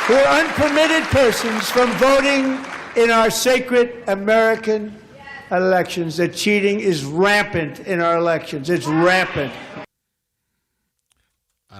who are unpermitted persons from voting in our sacred American elections. The cheating is rampant in our elections. It's rampant.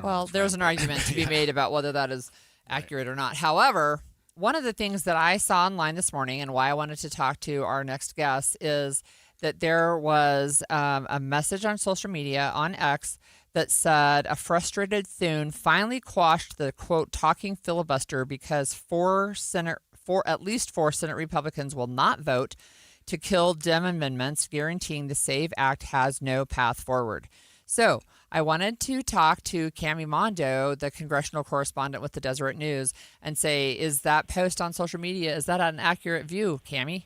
Well, there's an argument to be made about whether that is accurate or not. However, one of the things that I saw online this morning and why I wanted to talk to our next guest is that there was a message on social media on X that said a frustrated Thune finally quashed the, quote, talking filibuster because at least four Senate Republicans will not vote to kill Dem amendments guaranteeing the SAVE Act has no path forward. So I wanted to talk to Cami Mondo, the congressional correspondent with the Deseret News, and say, is that post on social media, is that an accurate view, Cami?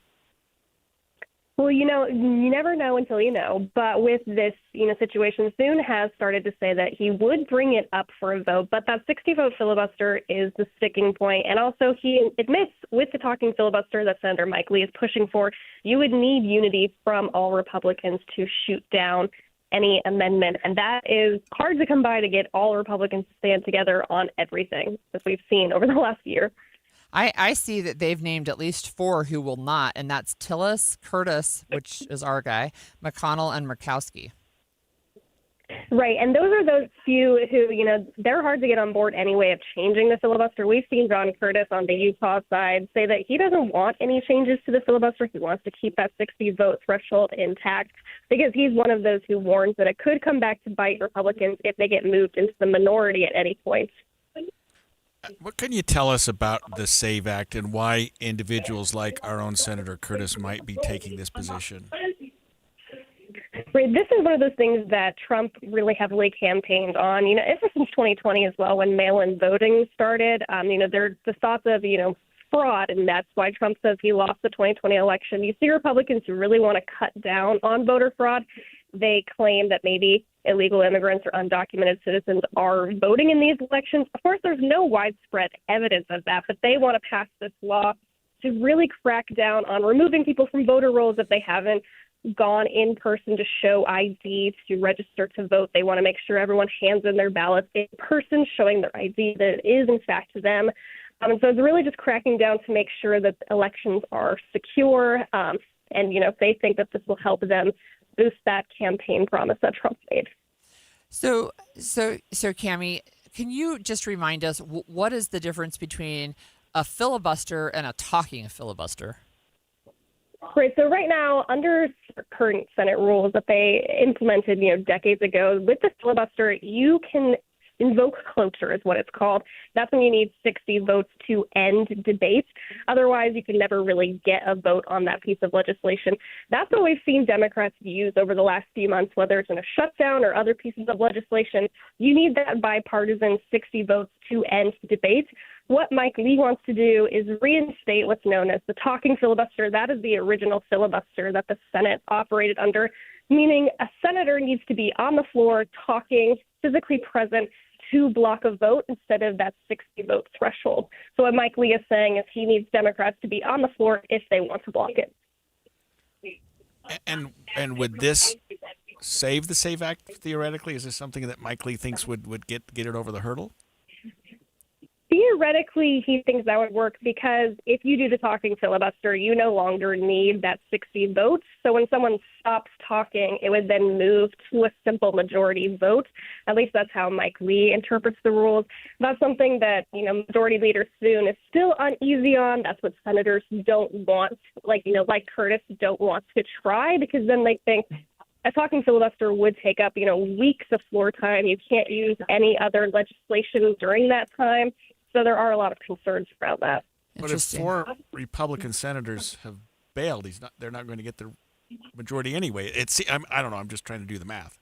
Well, you never know until you know. But with this, situation, Thune has started to say that he would bring it up for a vote, but that 60-vote filibuster is the sticking point. And also he admits with the talking filibuster that Senator Mike Lee is pushing for, you would need unity from all Republicans to shoot down any amendment. And that is hard to come by, to get all Republicans to stand together on everything, as we've seen over the last year. I see that they've named at least four who will not, and that's Tillis, Curtis, which is our guy, McConnell, and Murkowski. Right, and those are those few who, they're hard to get on board anyway of changing the filibuster. We've seen John Curtis on the Utah side say that he doesn't want any changes to the filibuster. He wants to keep that 60-vote threshold intact because he's one of those who warns that it could come back to bite Republicans if they get moved into the minority at any point. What can you tell us about the SAVE Act and why individuals like our own Senator Curtis might be taking this position? Right. This is one of those things that Trump really heavily campaigned on, ever since 2020 as well, when mail-in voting started. There's the thoughts of, fraud, and that's why Trump says he lost the 2020 election. You see Republicans who really want to cut down on voter fraud. They claim that maybe illegal immigrants or undocumented citizens are voting in these elections. Of course, there's no widespread evidence of that, but they want to pass this law to really crack down on removing people from voter rolls if they haven't gone in person to show ID to register to vote. They want to make sure everyone hands in their ballots in person, showing their ID that it is in fact them. And so it's really just cracking down to make sure that elections are secure. And, they think that this will help them boost that campaign promise that Trump made. So Cami, can you just remind us what is the difference between a filibuster and a talking filibuster? Right. So right now, under current Senate rules that they implemented, decades ago, with the filibuster, you can invoke cloture is what it's called. That's when you need 60 votes to end debate. Otherwise, you can never really get a vote on that piece of legislation. That's what we've seen Democrats use over the last few months, whether it's in a shutdown or other pieces of legislation. You need that bipartisan 60 votes to end debate. What Mike Lee wants to do is reinstate what's known as the talking filibuster. That is the original filibuster that the Senate operated under, meaning a senator needs to be on the floor talking, physically present, to block a vote instead of that 60-vote threshold. So what Mike Lee is saying is he needs Democrats to be on the floor if they want to block it. And would this save the SAVE Act theoretically? Is this something that Mike Lee thinks would get it over the hurdle? Theoretically, he thinks that would work because if you do the talking filibuster, you no longer need that 60 votes. So when someone stops talking, it would then move to a simple majority vote. At least that's how Mike Lee interprets the rules. That's something that, Majority Leader Thune is still uneasy on. That's what senators don't want, like Curtis, don't want to try, because then they think a talking filibuster would take up, weeks of floor time. You can't use any other legislation during that time. So there are a lot of concerns around that. But if four Republican senators have bailed, they're not going to get the majority anyway. I don't know. I'm just trying to do the math.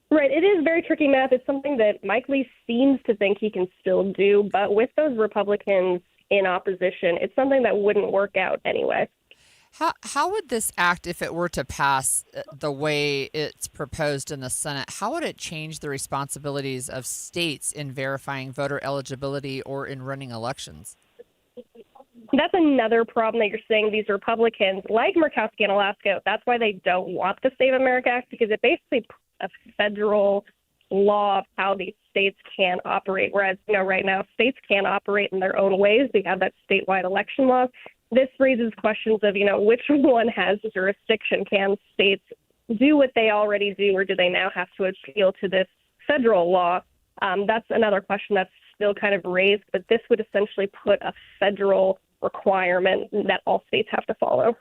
Right. It is very tricky math. It's something that Mike Lee seems to think he can still do. But with those Republicans in opposition, it's something that wouldn't work out anyway. How would this act, if it were to pass the way it's proposed in the Senate, how would it change the responsibilities of states in verifying voter eligibility or in running elections? That's another problem that you're seeing. These Republicans, like Murkowski in Alaska, that's why they don't want the Save America Act, because it basically puts a federal law of how these states can operate. Whereas, right now states can't operate in their own ways. We have that statewide election law. This raises questions of, which one has jurisdiction? Can states do what they already do, or do they now have to appeal to this federal law? That's another question that's still kind of raised, but this would essentially put a federal requirement that all states have to follow.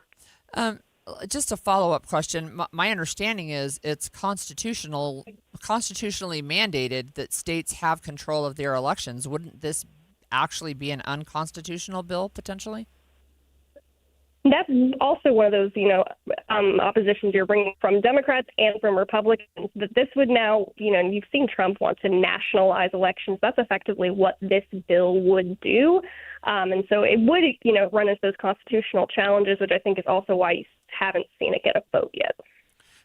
Just a follow-up question. My understanding is it's constitutionally mandated that states have control of their elections. Wouldn't this actually be an unconstitutional bill potentially? That's also one of those, oppositions you're bringing from Democrats and from Republicans, that this would now, you've seen Trump want to nationalize elections. That's effectively what this bill would do. And so it would, run into those constitutional challenges, which I think is also why you haven't seen it get a vote yet.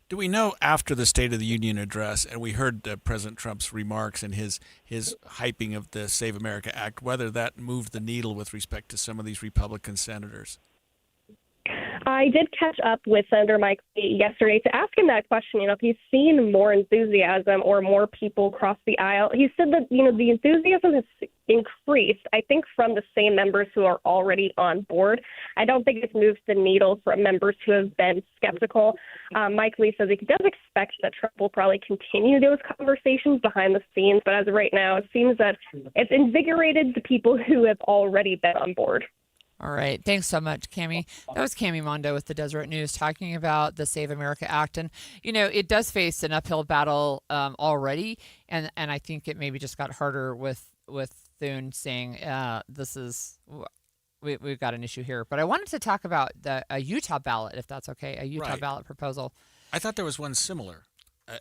Do we know after the State of the Union address, and we heard President Trump's remarks and his hyping of the Save America Act, whether that moved the needle with respect to some of these Republican senators? I did catch up with Senator Mike Lee yesterday to ask him that question, if he's seen more enthusiasm or more people cross the aisle. He said that, the enthusiasm has increased, I think, from the same members who are already on board. I don't think it's moved the needle for members who have been skeptical. Mike Lee says he does expect that Trump will probably continue those conversations behind the scenes, but as of right now, it seems that it's invigorated the people who have already been on board. All right. Thanks so much, Cami. That was Cami Mondo with the Deseret News talking about the Save America Act. And, it does face an uphill battle already. And I think it maybe just got harder with Thune saying we've got an issue here. But I wanted to talk about a Utah ballot, if that's okay, a Utah ballot proposal. I thought there was one similar.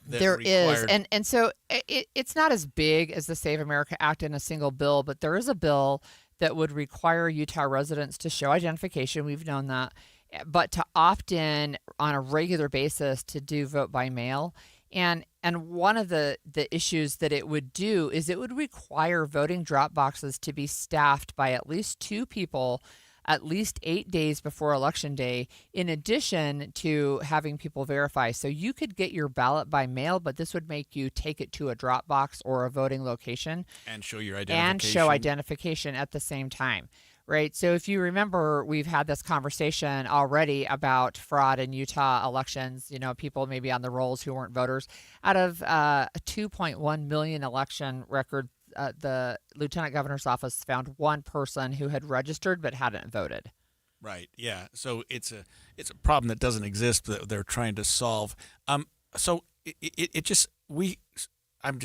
There is. And so it's not as big as the Save America Act in a single bill, but there is a bill that would require Utah residents to show identification. We've known that, but to opt in on a regular basis to do vote by mail. And one of the issues that it would do is it would require voting drop boxes to be staffed by at least 2 people at least 8 days before Election Day, in addition to having people verify. So you could get your ballot by mail, but this would make you take it to a drop box or a voting location. And show your identification. And show identification at the same time, right? So if you remember, we've had this conversation already about fraud in Utah elections, people maybe on the rolls who weren't voters. Out of a 2.1 million election record, the lieutenant governor's office found one person who had registered but hadn't voted. Right. Yeah. So it's a problem that doesn't exist that they're trying to solve. So I'm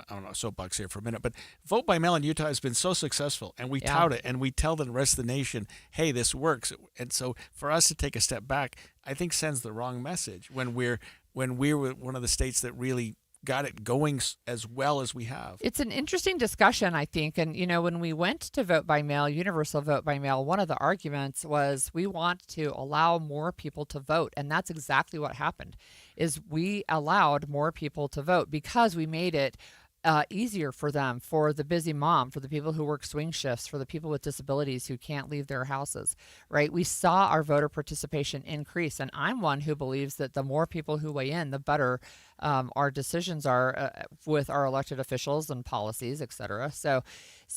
on a soapbox here for a minute, but vote by mail in Utah has been so successful, and we tout it, and we tell the rest of the nation, hey, this works. And so for us to take a step back, I think sends the wrong message when we're one of the states that really got it going as well as we have. It's an interesting discussion, I think. And, when we went to vote by mail, universal vote by mail, one of the arguments was we want to allow more people to vote. And that's exactly what happened, is we allowed more people to vote because we made it easier for them, for the busy mom, for the people who work swing shifts, for the people with disabilities who can't leave their houses, right? We saw our voter participation increase. And I'm one who believes that the more people who weigh in, the better our decisions are with our elected officials and policies, et cetera. So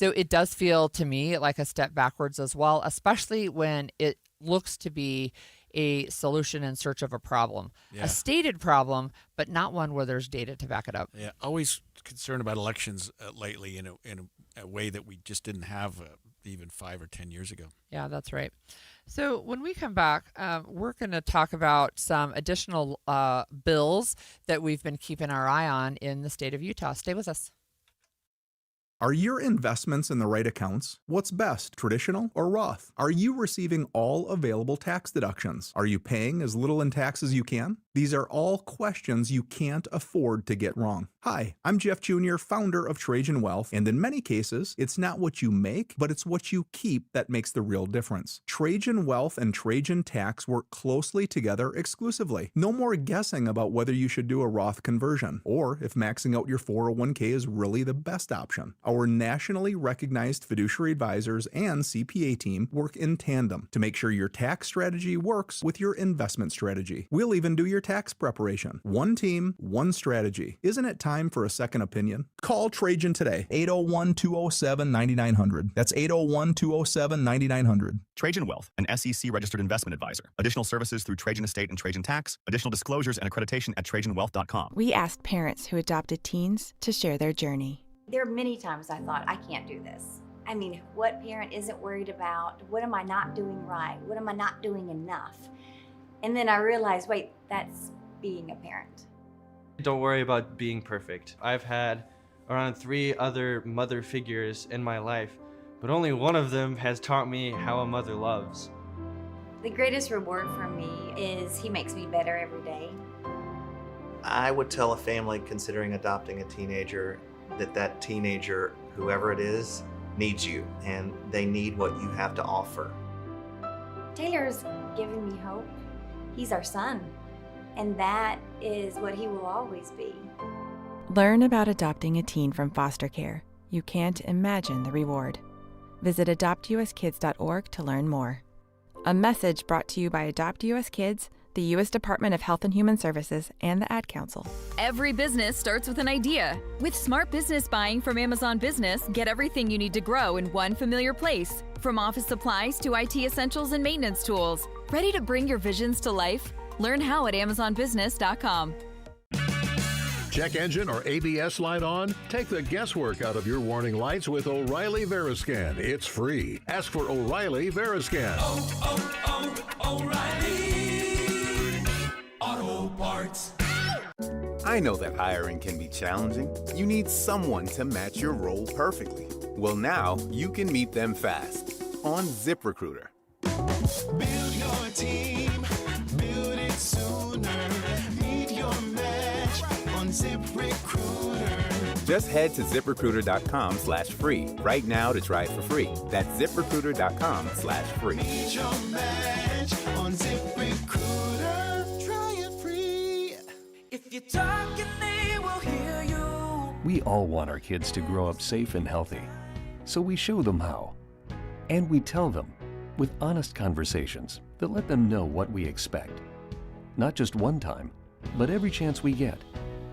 it does feel to me like a step backwards as well, especially when it looks to be a solution in search of a problem, a stated problem, but not one where there's data to back it up. Yeah, always concerned about elections lately in a way that we just didn't have even 5 or 10 years ago. Yeah, that's right. So when we come back, we're going to talk about some additional bills that we've been keeping our eye on in the state of Utah. Stay with us. Are your investments in the right accounts? What's best, traditional or Roth? Are you receiving all available tax deductions? Are you paying as little in tax as you can? These are all questions you can't afford to get wrong. Hi, I'm Jeff Jr., founder of Trajan Wealth, and in many cases, it's not what you make, but it's what you keep that makes the real difference. Trajan Wealth and Trajan Tax work closely together exclusively. No more guessing about whether you should do a Roth conversion, or if maxing out your 401k is really the best option. Our nationally recognized fiduciary advisors and CPA team work in tandem to make sure your tax strategy works with your investment strategy. We'll even do your tax preparation. One team, one strategy. Isn't it time for a second opinion? Call Trajan today, 801-207-9900. That's 801-207-9900. Trajan Wealth, an SEC registered investment advisor. Additional services through Trajan Estate and Trajan Tax. Additional disclosures and accreditation at TrajanWealth.com. We asked parents who adopted teens to share their journey. There are many times I thought, I can't do this. I mean, what parent isn't worried about? What am I not doing right? What am I not doing enough? And then I realized, wait, that's being a parent. Don't worry about being perfect. I've had around 3 other mother figures in my life, but only one of them has taught me how a mother loves. The greatest reward for me is he makes me better every day. I would tell a family considering adopting a teenager that teenager, whoever it is, needs you, and they need what you have to offer. Taylor's given me hope. He's our son, and that is what he will always be. Learn about adopting a teen from foster care. You can't imagine the reward. Visit adoptuskids.org to learn more. A message brought to you by Adopt US Kids, the U.S. Department of Health and Human Services, and the Ad Council. Every business starts with an idea. With Smart Business Buying from Amazon Business, get everything you need to grow in one familiar place. From office supplies to IT essentials and maintenance tools. Ready to bring your visions to life? Learn how at amazonbusiness.com. Check engine or ABS light on? Take the guesswork out of your warning lights with O'Reilly Veriscan. It's free. Ask for O'Reilly Veriscan. O'Reilly Auto Parts. I know that hiring can be challenging. You need someone to match your role perfectly. Well, now you can meet them fast on ZipRecruiter. Build your team, build it sooner. Meet your match on ZipRecruiter. Just head to ZipRecruiter.com/free right now to try it for free. That's ZipRecruiter.com/free. Meet your match on ZipRecruiter. Try it free. If you're talking, they will hear you. We all want our kids to grow up safe and healthy, so we show them how. And we tell them with honest conversations that let them know what we expect. Not just one time, but every chance we get.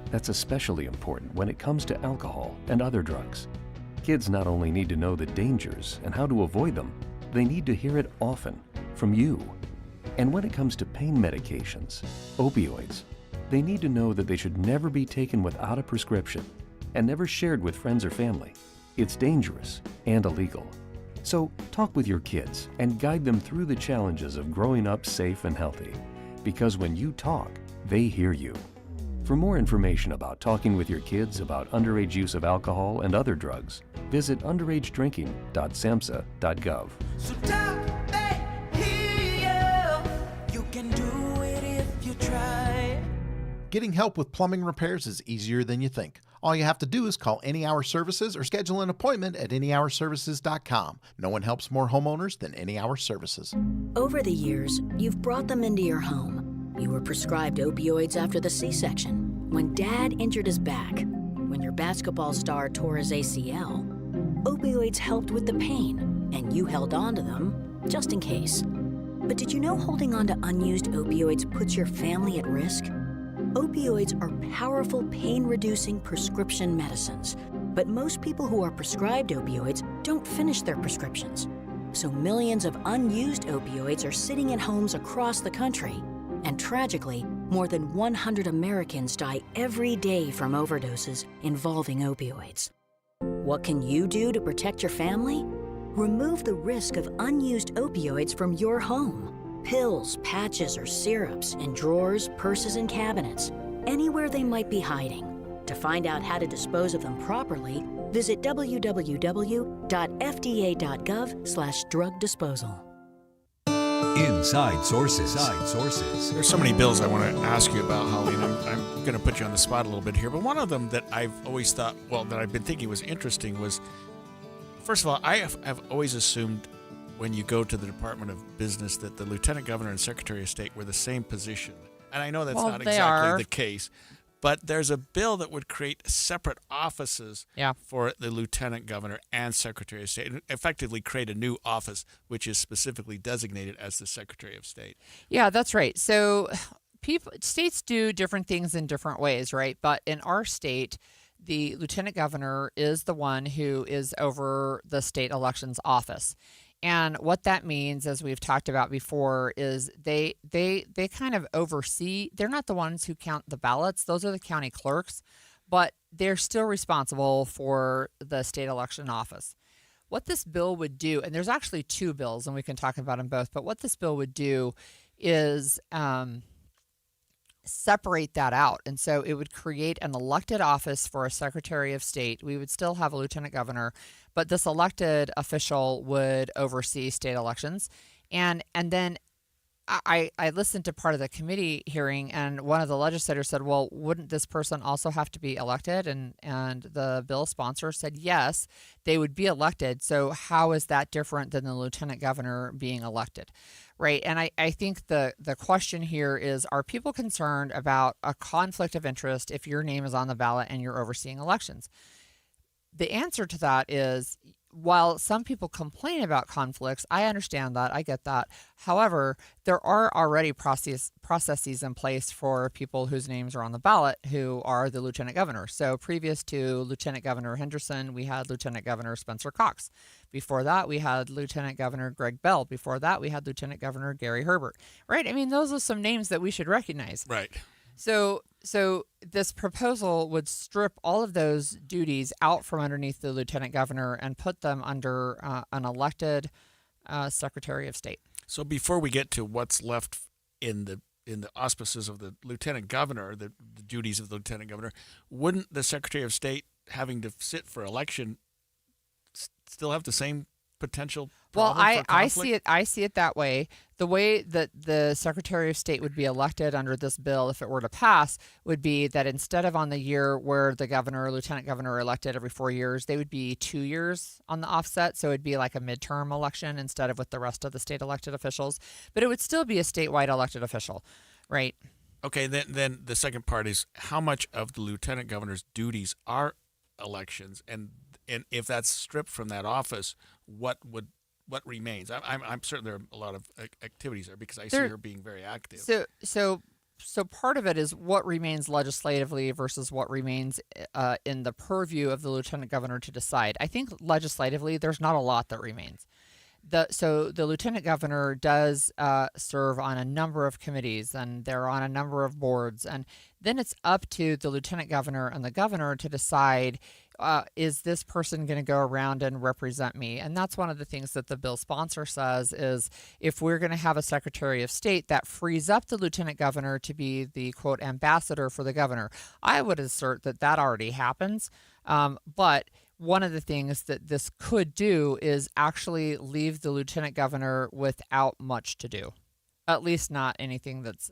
That's especially important when it comes to alcohol and other drugs. Kids not only need to know the dangers and how to avoid them, they need to hear it often from you. And when it comes to pain medications, opioids, they need to know that they should never be taken without a prescription and never shared with friends or family. It's dangerous and illegal. So talk with your kids and guide them through the challenges of growing up safe and healthy. Because when you talk, they hear you. For more information about talking with your kids about underage use of alcohol and other drugs, visit underagedrinking.samhsa.gov. So talk, they hear you. You can do it if you try. Getting help with plumbing repairs is easier than you think. All you have to do is call Any Hour Services or schedule an appointment at anyhourservices.com. No one helps more homeowners than Any Hour Services. Over the years, you've brought them into your home. You were prescribed opioids after the C-section, when Dad injured his back, when your basketball star tore his ACL. Opioids helped with the pain, and you held on to them just in case. But did you know holding on to unused opioids puts your family at risk? Opioids are powerful pain-reducing prescription medicines, but most people who are prescribed opioids don't finish their prescriptions. So millions of unused opioids are sitting in homes across the country. And tragically, more than 100 Americans die every day from overdoses involving opioids. What can you do to protect your family? Remove the risk of unused opioids from your home. Pills, patches, or syrups in drawers, purses, and cabinets, anywhere they might be hiding. To find out how to dispose of them properly, visit www.fda.gov/drug disposal. Inside Sources. There's so many bills I want to ask you about, Holly, and I'm going to put you on the spot a little bit here. But one of them that I've always thought, that I've been thinking was interesting was, first of all, I've always assumed when you go to the Department of Business that the Lieutenant Governor and Secretary of State were the same position. And I know that's not exactly the case. But there's a bill that would create separate offices Yeah. for the lieutenant governor and secretary of state, and effectively create a new office which is specifically designated as the secretary of state. Yeah, that's right. So states do different things in different ways, right? But in our state, the lieutenant governor is the one who is over the state elections office. And what that means, as we've talked about before, is they kind of oversee. They're not the ones who count the ballots. Those are the county clerks, but they're still responsible for the state election office. What this bill would do, and there's actually two bills, and we can talk about them both, but what this bill would do is separate that out. And so it would create an elected office for a secretary of state. We would still have a lieutenant governor, but this elected official would oversee state elections. And then I listened to part of the committee hearing, and one of the legislators said, well, wouldn't this person also have to be elected? And the bill sponsor said, yes, they would be elected. So how is that different than the lieutenant governor being elected? Right. And I think the question here is, are people concerned about a conflict of interest if your name is on the ballot and you're overseeing elections? The answer to that is, while some people complain about conflicts, I understand that. I get that. However, there are already processes in place for people whose names are on the ballot who are the lieutenant governor. So previous to Lieutenant Governor Henderson, we had Lieutenant Governor Spencer Cox. Before that, we had Lieutenant Governor Greg Bell. Before that, we had Lieutenant Governor Gary Herbert. Right? I mean, those are some names that we should recognize. Right. So this proposal would strip all of those duties out from underneath the lieutenant governor and put them under an elected secretary of state. So before we get to what's left in the auspices of the lieutenant governor, the duties of the lieutenant governor, wouldn't the secretary of state having to sit for election still have the same potential problem for conflict? I see it that way. The way that the Secretary of State would be elected under this bill, if it were to pass, would be that instead of on the year where the governor or lieutenant governor are elected every 4 years, they would be 2 years on the offset. So it'd be like a midterm election instead of with the rest of the state elected officials. But it would still be a statewide elected official, right? Okay, then the second part is, how much of the lieutenant governor's duties are elections, and if that's stripped from that office, what remains? I'm certain there are a lot of activities there, because I see her being very active. So part of it is what remains legislatively versus what remains in the purview of the lieutenant governor to decide. I think legislatively, there's not a lot that remains. So the lieutenant governor does serve on a number of committees, and they're on a number of boards, and then it's up to the lieutenant governor and the governor to decide, is this person going to go around and represent me? And that's one of the things that the bill sponsor says is, if we're going to have a secretary of state, that frees up the lieutenant governor to be the, quote, ambassador for the governor. I would assert that already happens, but one of the things that this could do is actually leave the lieutenant governor without much to do, at least not anything that's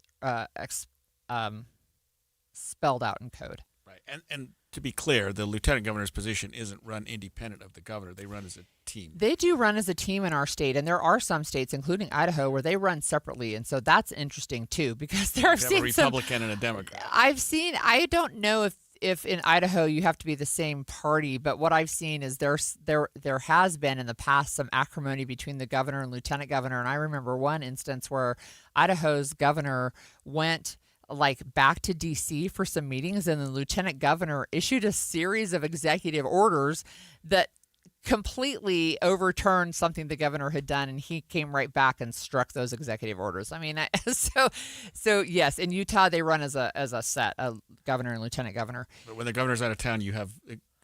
spelled out in code. Right. And to be clear, the lieutenant governor's position isn't run independent of the governor. They run as a team. They do run as a team in our state, and there are some states, including Idaho, where they run separately, and so that's interesting too, because there have seen a Republican and a Democrat. I don't know if in Idaho you have to be the same party, but what I've seen is there has been in the past some acrimony between the governor and lieutenant governor, and I remember one instance where Idaho's governor went back to DC for some meetings, and the lieutenant governor issued a series of executive orders that completely overturned something the governor had done, and he came right back and struck those executive orders. I mean, so yes, in Utah they run as a set, a governor and lieutenant governor. But when the governor's out of town, you have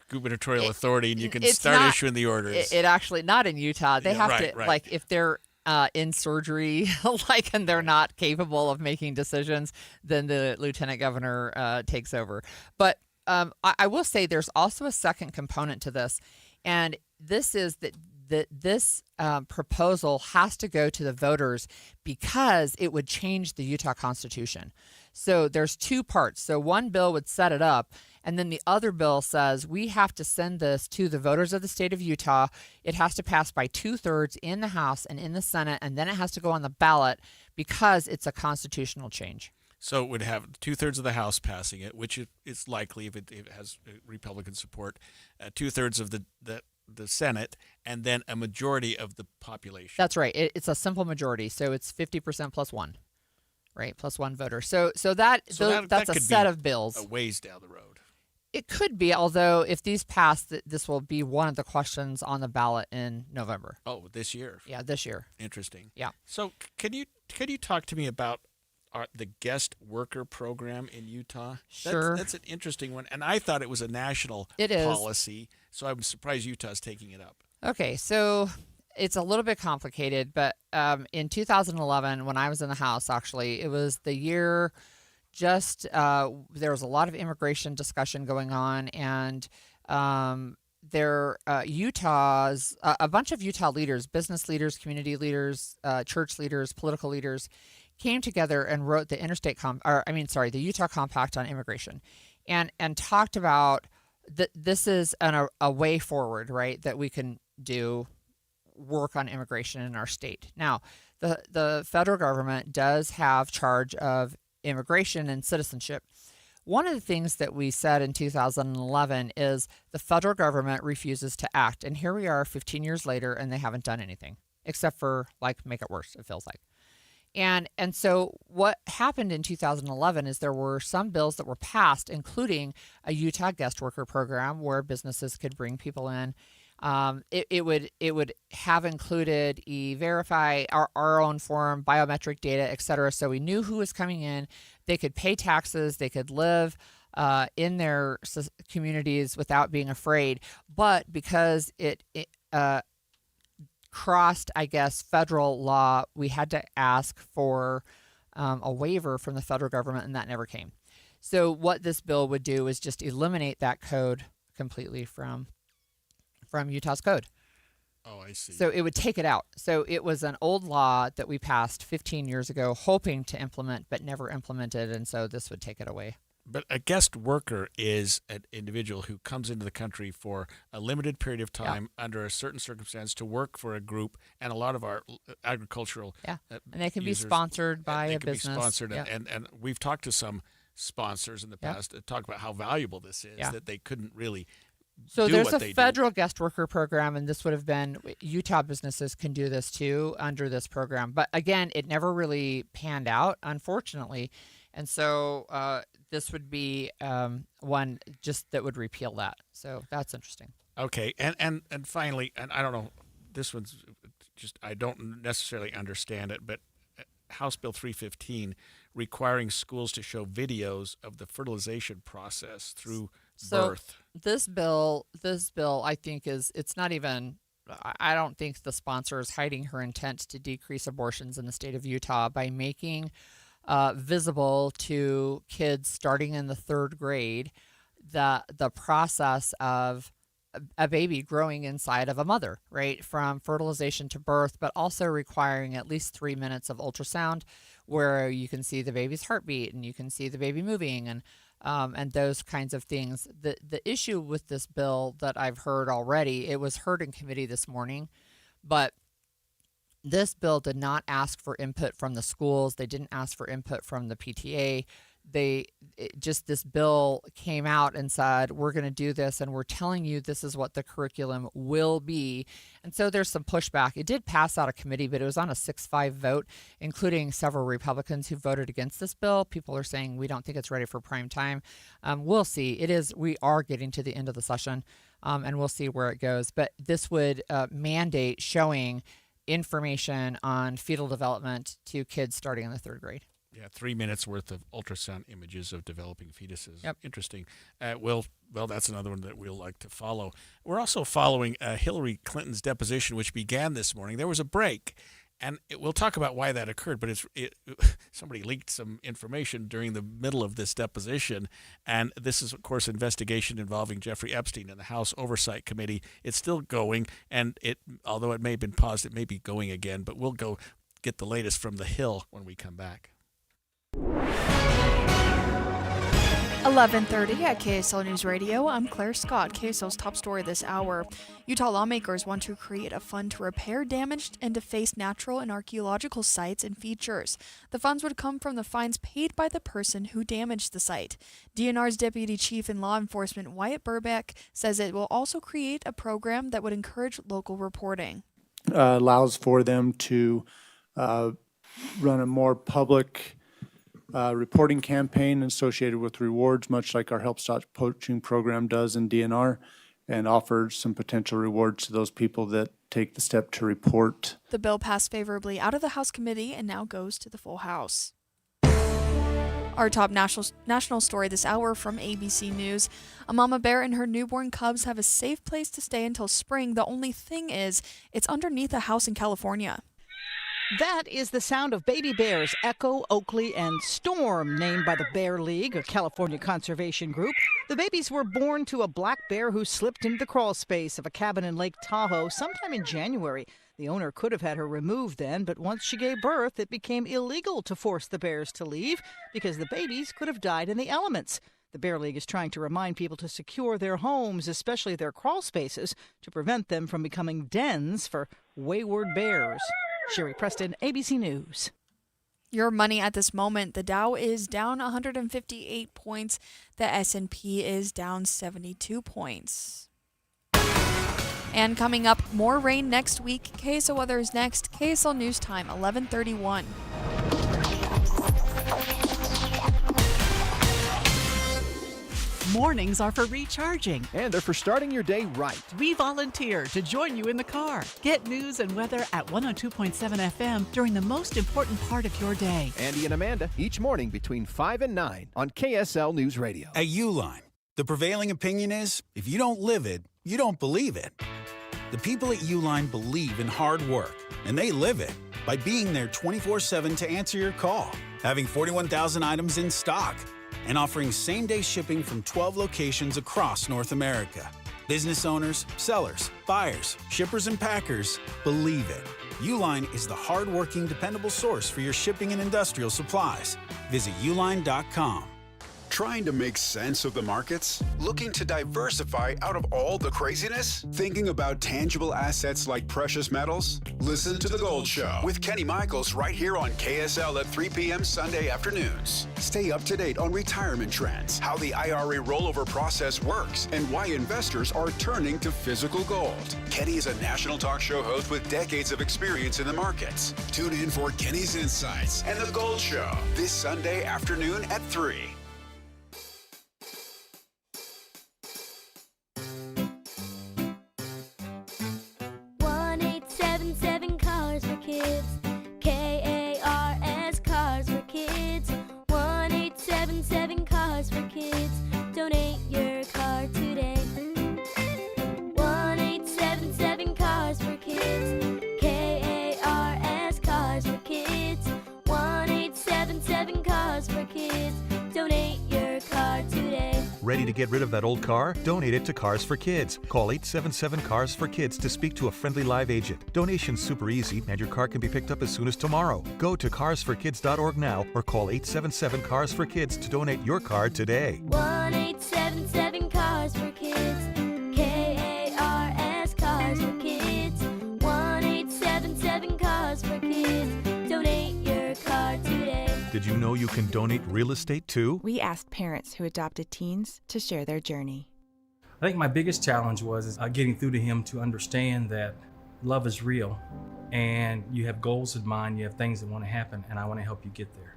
gubernatorial authority, and you can start issuing the orders. It actually, not in Utah. They have to if they're in surgery, and they're not capable of making decisions, then the lieutenant governor takes over. But I will say there's also a second component to this, and this is that this proposal has to go to the voters because it would change the Utah Constitution. So there's two parts. So one bill would set it up, and then the other bill says we have to send this to the voters of the state of Utah. It has to pass by 2/3 in the House and in the Senate, and then it has to go on the ballot because it's a constitutional change. So it would have 2/3 of the House passing it, which is likely if it has Republican support, 2/3 of the Senate, and then a majority of the population. That's right. It's a simple majority, so it's 50% plus one, right? Plus one voter. So that's a set of bills. A ways down the road. It could be, although if these pass, this will be one of the questions on the ballot in November. Oh, this year. Yeah, this year. Interesting. Yeah. So can you talk to me about the guest worker program in Utah? Sure. That's an interesting one, and I thought it was a national policy. So I'm surprised Utah's taking it up. Okay, so it's a little bit complicated, but in 2011, when I was in the House, actually, it was the year. There was a lot of immigration discussion going on, and Utah's a bunch of Utah leaders, business leaders, community leaders, church leaders, political leaders, came together and wrote the the Utah Compact on Immigration, and talked about that this is a way forward, right? That we can do work on immigration in our state. Now, the federal government does have charge of immigration and citizenship. One of the things that we said in 2011 is the federal government refuses to act. And here we are 15 years later, and they haven't done anything except for make it worse, it feels like. And so what happened in 2011 is there were some bills that were passed, including a Utah guest worker program where businesses could bring people in. It would have included E-Verify, our own form, biometric data, et cetera. So we knew who was coming in. They could pay taxes. They could live in their communities without being afraid. But because it crossed, I guess, federal law, we had to ask for a waiver from the federal government, and that never came. So what this bill would do is just eliminate that code completely from Utah's code. Oh, I see. So it would take it out. So it was an old law that we passed 15 years ago, hoping to implement, but never implemented, and so this would take it away. But a guest worker is an individual who comes into the country for a limited period of time under a certain circumstance to work for a group, and a lot of our agricultural and they can users, be sponsored by a business. Be sponsored, and we've talked to some sponsors in the past that talk about how valuable this is, that they couldn't really So do there's what a federal guest worker program, and this would have been Utah businesses can do this too under this program. But again, it never really panned out, unfortunately. And so this would be one just that would repeal that. So that's interesting. Okay, and finally, and I don't know, this one's just, I don't necessarily understand it, but House Bill 315 requiring schools to show videos of the fertilization process through birth. This bill, I think it's not even, I don't think the sponsor is hiding her intent to decrease abortions in the state of Utah by making visible to kids starting in the 3rd grade the process of a baby growing inside of a mother, right, from fertilization to birth, but also requiring at least 3 minutes of ultrasound where you can see the baby's heartbeat and you can see the baby moving and those kinds of things. The issue with this bill that I've heard already, it was heard in committee this morning, but this bill did not ask for input from the schools. They didn't ask for input from the PTA. This bill came out and said, we're going to do this, and we're telling you this is what the curriculum will be. And so there's some pushback. It did pass out of committee, but it was on a 6-5 vote, including several Republicans who voted against this bill. People are saying we don't think it's ready for prime time. We'll see. We are getting to the end of the session, and we'll see where it goes. But this would mandate showing information on fetal development to kids starting in the 3rd grade. Yeah, 3 minutes worth of ultrasound images of developing fetuses. Yep. Interesting. Well, that's another one that we'll like to follow. We're also following Hillary Clinton's deposition, which began this morning. There was a break, and we'll talk about why that occurred, but somebody leaked some information during the middle of this deposition, and this is, of course, investigation involving Jeffrey Epstein and the House Oversight Committee. It's still going, and although it may have been paused, it may be going again, but we'll go get the latest from The Hill when we come back. 11:30 at KSL News Radio. I'm Claire Scott. KSL's top story this hour. Utah lawmakers want to create a fund to repair damaged and defaced natural and archaeological sites and features. The funds would come from the fines paid by the person who damaged the site. DNR's Deputy Chief in Law Enforcement Wyatt Burbeck says it will also create a program that would encourage local reporting. Allows for them to run a more public reporting campaign associated with rewards, much like our Help Stop Poaching program does in DNR, and offers some potential rewards to those people that take the step to report. The bill passed favorably out of the House committee and now goes to the full House. Our top national story this hour from ABC News. A mama bear and her newborn cubs have a safe place to stay until spring. The only thing is, it's underneath a house in California. That is the sound of baby bears Echo, Oakley, and Storm, named by the Bear League, a California conservation group. The babies were born to a black bear who slipped into the crawl space of a cabin in Lake Tahoe sometime in January. The owner could have had her removed then, but once she gave birth, it became illegal to force the bears to leave because the babies could have died in the elements. The Bear League is trying to remind people to secure their homes, especially their crawl spaces, to prevent them from becoming dens for wayward bears. Sherry Preston, ABC News. Your money at this moment, the Dow is down 158 points. The S&P is down 72 points. And coming up, more rain next week. KSL weather is next. KSL News Time, 11:31. Mornings are for recharging. And they're for starting your day right. We volunteer to join you in the car. Get news and weather at 102.7 FM during the most important part of your day. Andy and Amanda, each morning between 5 and 9 on KSL News Radio. At Uline, the prevailing opinion is, if you don't live it, you don't believe it. The people at Uline believe in hard work, and they live it by being there 24/7 to answer your call, having 41,000 items in stock, and offering same-day shipping from 12 locations across North America. Business owners, sellers, buyers, shippers, and packers believe it. Uline is the hard-working, dependable source for your shipping and industrial supplies. Visit uline.com. Trying to make sense of the markets? Looking to diversify out of all the craziness? Thinking about tangible assets like precious metals? Listen to The Gold Show with Kenny Michaels right here on KSL at 3 p.m. Sunday afternoons. Stay up to date on retirement trends, how the IRA rollover process works, and why investors are turning to physical gold. Kenny is a national talk show host with decades of experience in the markets. Tune in for Kenny's Insights and The Gold Show this Sunday afternoon at 3. 1-877 Cars for Kids. KARS Cars for Kids. 1-877 Cars for Kids. Donate your car today. 1-877 Cars for Kids. KARS Cars for Kids. 1-877 Cars for Kids. Donate your car today. Ready to get rid of that old car? Donate it to Cars for Kids. Call 877 Cars for Kids to speak to a friendly live agent. Donation's super easy, and your car can be picked up as soon as tomorrow. Go to carsforkids.org now or call 877 Cars for Kids to donate your car today. 1-877 Cars for Kids. KARS Cars for Kids. 1-877 Cars for Kids. Donate your car today. Did you know you can donate real estate too? We asked parents who adopted teens to share their journey. I think my biggest challenge was getting through to him to understand that love is real and you have goals in mind, you have things that want to happen, and I want to help you get there.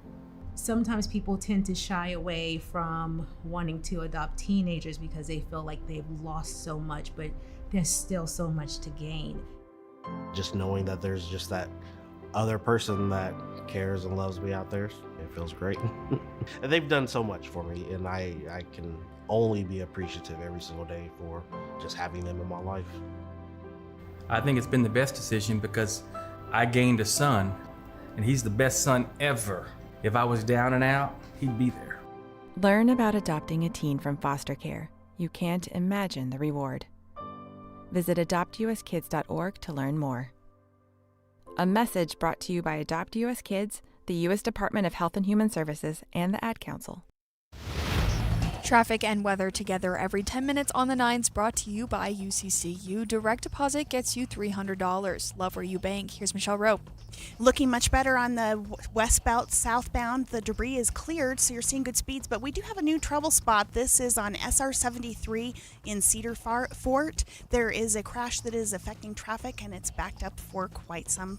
Sometimes people tend to shy away from wanting to adopt teenagers because they feel like they've lost so much, but there's still so much to gain. Just knowing that there's just that other person that cares and loves me out there, it feels great. And they've done so much for me, and I can only be appreciative every single day for just having them in my life. I think it's been the best decision because I gained a son, and he's the best son ever. If I was down and out, he'd be there. Learn about adopting a teen from foster care. You can't imagine the reward. Visit adoptuskids.org to learn more. A message brought to you by Adopt US Kids, the U.S. Department of Health and Human Services, and the Ad Council. Traffic and weather together every 10 minutes on the 9s, brought to you by UCCU. Direct deposit gets you $300. Love where you bank. Here's Michelle Rowe. Looking much better on the westbound, southbound. The debris is cleared, so you're seeing good speeds. But we do have a new trouble spot. This is on SR 73 in Cedar Fort. There is a crash that is affecting traffic, and it's backed up for quite some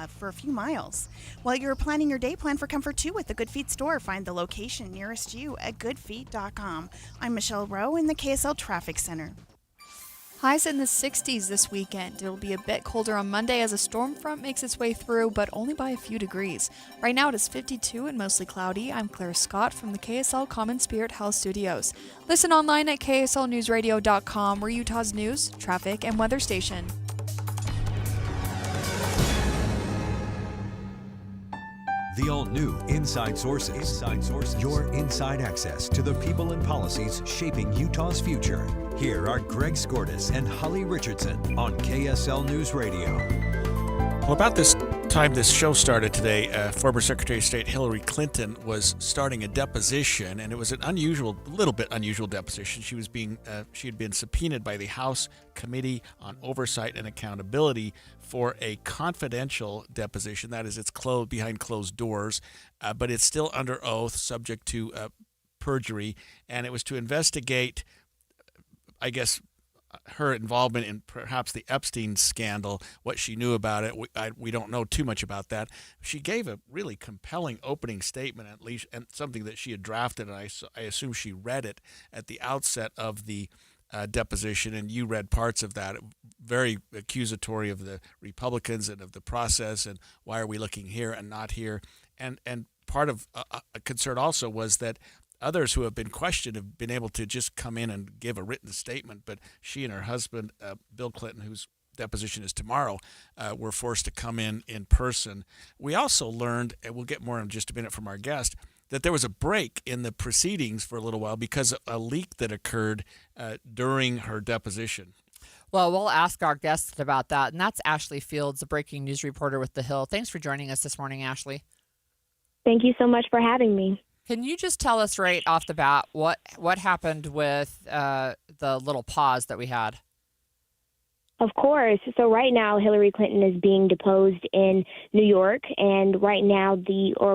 for a few miles. While you're planning your day, plan for comfort too with the Good Feet store. Find the location nearest you at goodfeet.com. I'm Michelle Rowe in the KSL Traffic Center. Highs in the 60s this weekend. It'll be a bit colder on Monday as a storm front makes its way through, but only by a few degrees. Right now it is 52 and mostly cloudy. I'm Claire Scott from the KSL Common Spirit Health Studios. Listen online at kslnewsradio.com. We're Utah's news, traffic, and weather station. The all-new Inside Sources. Your inside access to the people and policies shaping Utah's future. Here are Greg Skordas and Holly Richardson on KSL News Radio. Well, about this time this show started today, former Secretary of State Hillary Clinton was starting a deposition, and it was an little bit unusual deposition. She had been subpoenaed by the House Committee on Oversight and Accountability for a confidential deposition. That is, it's closed behind closed doors, but it's still under oath, subject to perjury, and it was to investigate, I guess, her involvement in perhaps the Epstein scandal, what she knew about it. We don't know too much about that. She gave a really compelling opening statement, at least, and something that she had drafted, and I assume she read it at the outset of the deposition, and you read parts of that. Very accusatory of the Republicans and of the process, and why are we looking here and not here? And part of a concern also was that others who have been questioned have been able to just come in and give a written statement, but she and her husband, Bill Clinton, whose deposition is tomorrow, were forced to come in person. We also learned, and we'll get more in just a minute from our guest, that there was a break in the proceedings for a little while because of a leak that occurred during her deposition. Well, we'll ask our guest about that, and that's Ashley Fields, a breaking news reporter with The Hill. Thanks for joining us this morning, Ashley. Thank you so much for having me. Can you just tell us right off the bat what happened with the little pause that we had? Of course. So right now, Hillary Clinton is being deposed in New York, and right now,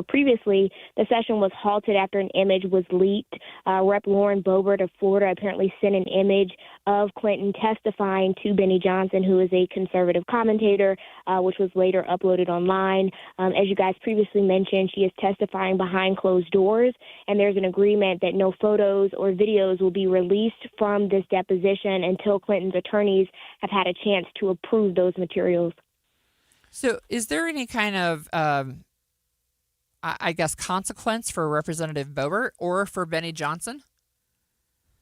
previously, the session was halted after an image was leaked. Rep. Lauren Boebert of Florida apparently sent an image of Clinton testifying to Benny Johnson, who is a conservative commentator, which was later uploaded online. As you guys previously mentioned, she is testifying behind closed doors, and there's an agreement that no photos or videos will be released from this deposition until Clinton's attorneys have had a chance to approve those materials. So is there any kind of, I guess, consequence for Representative Boebert or for Benny Johnson?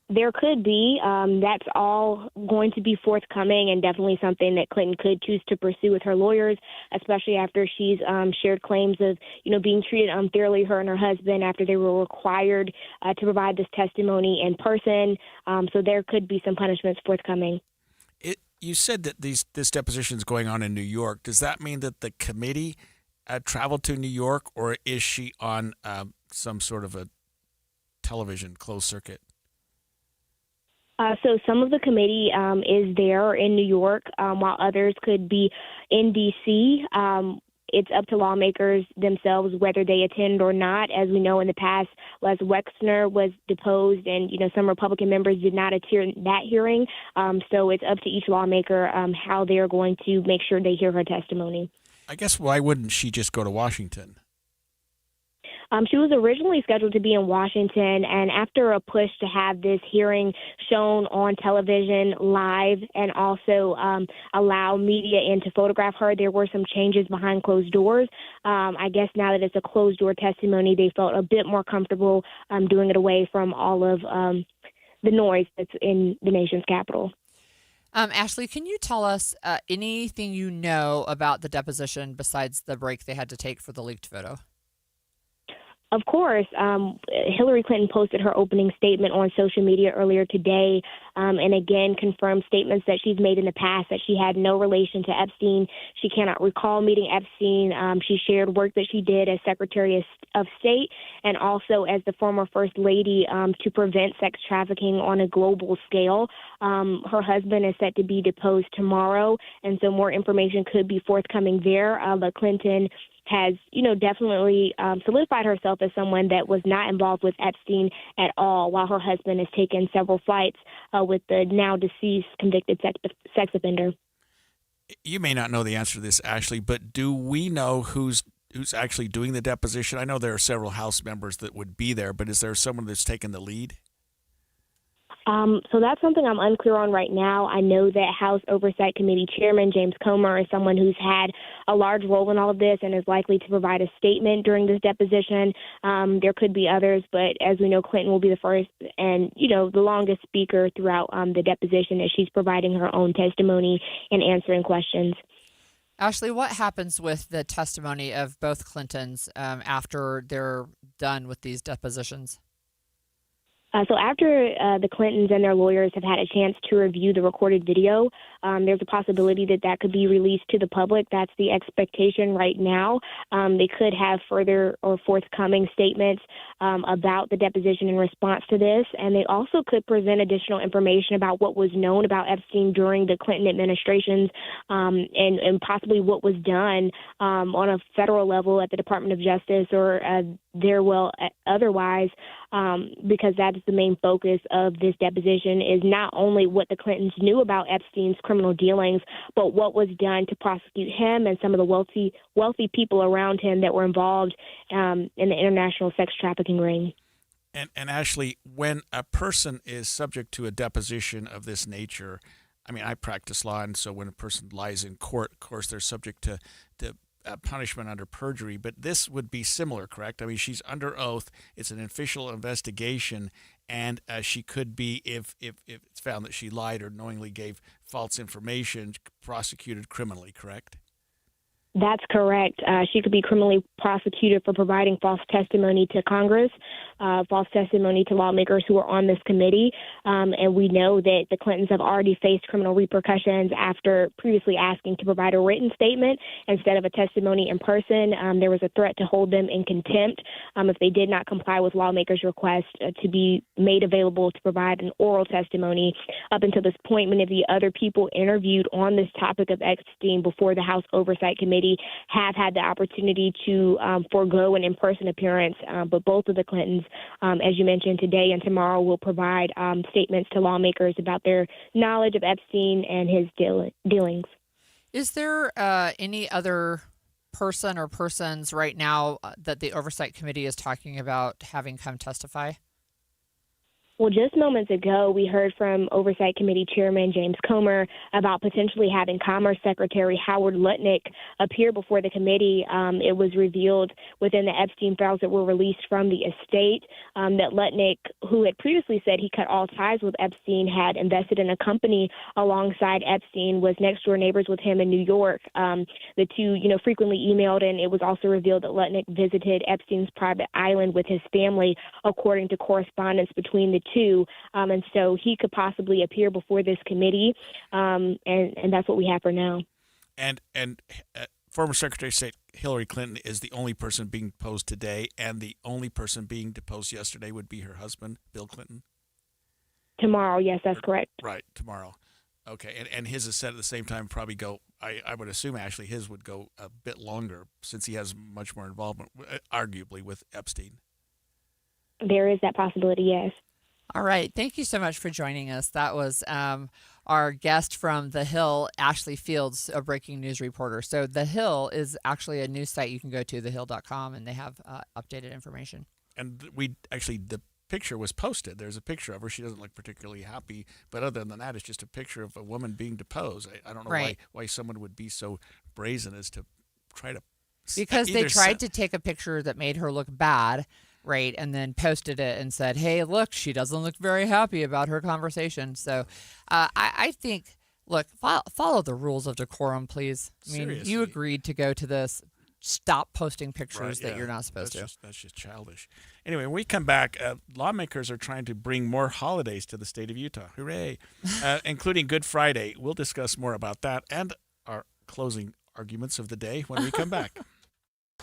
There could be. That's all going to be forthcoming, and definitely something that Clinton could choose to pursue with her lawyers, especially after she's shared claims of, being treated unfairly, her and her husband, after they were required to provide this testimony in person. So there could be some punishments forthcoming. You said that this deposition is going on in New York. Does that mean that the committee traveled to New York, or is she on some sort of a television closed circuit? So some of the committee is there in New York, while others could be in D.C. It's up to lawmakers themselves whether they attend or not. As we know, in the past, Les Wexner was deposed, and some Republican members did not attend that hearing. So it's up to each lawmaker how they are going to make sure they hear her testimony. I guess why wouldn't she just go to Washington? She was originally scheduled to be in Washington, and after a push to have this hearing shown on television live and also allow media in to photograph her, there were some changes behind closed doors. I guess now that it's a closed-door testimony, they felt a bit more comfortable doing it away from all of the noise that's in the nation's capital. Ashley, can you tell us anything you know about the deposition besides the break they had to take for the leaked photo? Of course. Hillary Clinton posted her opening statement on social media earlier today, and again confirmed statements that she's made in the past, that she had no relation to Epstein. She cannot recall meeting Epstein. She shared work that she did as Secretary of State and also as the former First Lady to prevent sex trafficking on a global scale. Her husband is set to be deposed tomorrow, and so more information could be forthcoming there. But Clinton has, definitely solidified herself as someone that was not involved with Epstein at all, while her husband has taken several flights with the now deceased convicted sex offender. You may not know the answer to this, Ashley, but do we know who's actually doing the deposition? I know there are several House members that would be there, but is there someone that's taken the lead? So that's something I'm unclear on right now. I know that House Oversight Committee Chairman James Comer is someone who's had a large role in all of this and is likely to provide a statement during this deposition. There could be others, but as we know, Clinton will be the first and, the longest speaker throughout the deposition as she's providing her own testimony and answering questions. Ashley, what happens with the testimony of both Clintons after they're done with these depositions? So after the Clintons and their lawyers have had a chance to review the recorded video, there's a possibility that could be released to the public. That's the expectation right now. They could have further or forthcoming statements about the deposition in response to this, and they also could present additional information about what was known about Epstein during the Clinton administrations and possibly what was done on a federal level at the Department of Justice or otherwise, because that is the main focus of this deposition, is not only what the Clintons knew about Epstein's criminal dealings, but what was done to prosecute him and some of the wealthy people around him that were involved in the international sex trafficking ring. And Ashley, when a person is subject to a deposition of this nature, I mean, I practice law, and so when a person lies in court, of course, they're subject to punishment under perjury, but this would be similar, correct? I mean, she's under oath. It's an official investigation, and she could be, if it's found that she lied or knowingly gave false information, prosecuted criminally, correct? That's correct. She could be criminally prosecuted for providing false testimony to Congress, false testimony to lawmakers who are on this committee. And we know that the Clintons have already faced criminal repercussions after previously asking to provide a written statement instead of a testimony in person. There was a threat to hold them in contempt if they did not comply with lawmakers' request to be made available to provide an oral testimony. Up until this point, many of the other people interviewed on this topic of Epstein before the House Oversight Committee have had the opportunity to forego an in-person appearance, but both of the Clintons, as you mentioned, today and tomorrow will provide statements to lawmakers about their knowledge of Epstein and his dealings. Is there any other person or persons right now that the Oversight Committee is talking about having come testify? Well, just moments ago, we heard from Oversight Committee Chairman James Comer about potentially having Commerce Secretary Howard Lutnick appear before the committee. It was revealed within the Epstein files that were released from the estate that Lutnick, who had previously said he cut all ties with Epstein, had invested in a company alongside Epstein, was next door neighbors with him in New York. The two, frequently emailed, and it was also revealed that Lutnick visited Epstein's private island with his family, according to correspondence between the two, and so he could possibly appear before this committee, and that's what we have for now. And former Secretary of State Hillary Clinton is the only person being deposed today, and the only person being deposed yesterday would be her husband, Bill Clinton? Tomorrow, yes, that's correct. Right, tomorrow. Okay, and his is set at the same time, probably go, I would assume, Ashley, his would go a bit longer since he has much more involvement, arguably, with Epstein. There is that possibility, yes. All right. Thank you so much for joining us. That was our guest from The Hill, Ashley Fields, a breaking news reporter. So The Hill is actually a news site you can go to, thehill.com, and they have updated information. And the picture was posted. There's a picture of her. She doesn't look particularly happy, but other than that, it's just a picture of a woman being deposed. I don't know why someone would be so brazen as to try to... Because they tried to take a picture that made her look bad, right, and then posted it and said, hey, look, she doesn't look very happy about her conversation. So I think, look, follow the rules of decorum, please. I mean, Seriously. You agreed to go to this. stop posting pictures that you're not supposed to. That's just childish. Anyway, when we come back, lawmakers are trying to bring more holidays to the state of Utah. Hooray! Including Good Friday. We'll discuss more about that and our closing arguments of the day when we come back.